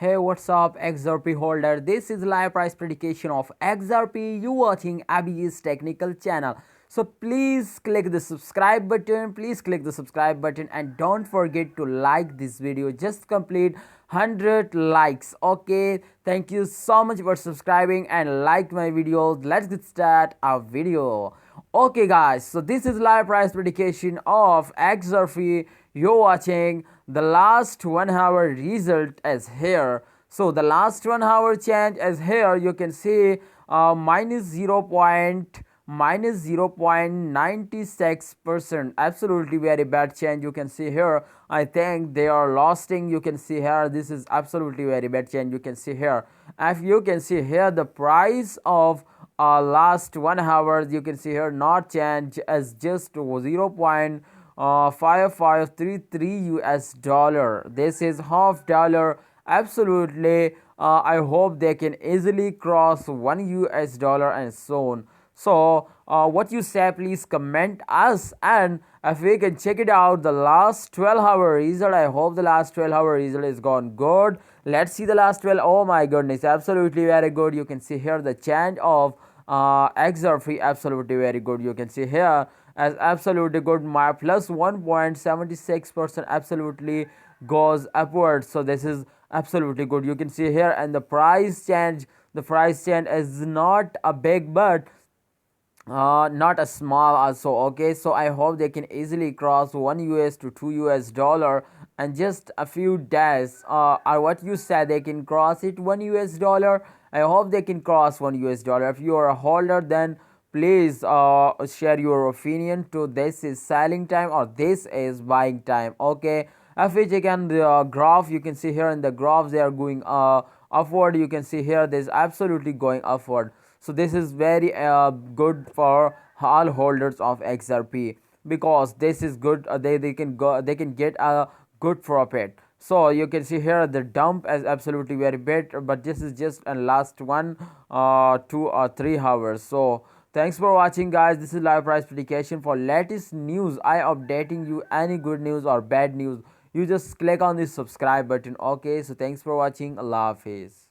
Hey, what's up, XRP holder? This is live price prediction of XRP. You watching Abhi's technical channel. So please click the subscribe button. Please click the subscribe button and don't forget to like this video. Just complete 100 likes. Okay. Thank you so much for subscribing and like my videos. Let's get start our video. Okay, guys. So this is live price prediction of XRP. You're watching. The last 1 hour result is here. So the last 1 hour change is here. You can see minus 0.96%. Absolutely very bad change. You can see here. I think they are losing. You can see here. This is absolutely very bad change. You can see here. If you can see here, the price of last 1 hour, you can see here not change as just 0.5533 US dollar. This is half dollar. Absolutely. I hope they can easily cross 1 US dollar and so on. So what you say, please comment us, and if we can check it out the last 12-hour result. I hope the last 12-hour result is gone good. Let's see the last 12. Oh my goodness, absolutely very good. You can see here the change of Xrp, absolutely very good. You can see here as absolutely good. My plus 1.76% absolutely goes upwards. So this is absolutely good. You can see here, and the price change is not a big, but not a small also. Okay, so I hope they can easily cross 1 US to 2 US dollar and just a few days. Or what you said, they can cross it 1 US dollar. I hope they can cross 1 US dollar. If you are a holder, then please share your opinion to this is selling time or this is buying time. Okay, if we check on the graph, you can see here in the graph they are going upward. You can see here this absolutely going upward. So this is very good for all holders of XRP, because this is good. They can get a good profit. So you can see here the dump is absolutely very bad, but this is just a last 2 or 3 hours. So thanks for watching, guys. This is live price prediction. For latest news, I updating you any good news or bad news. You just click on the subscribe button. Okay, so thanks for watching. Allah Hafiz.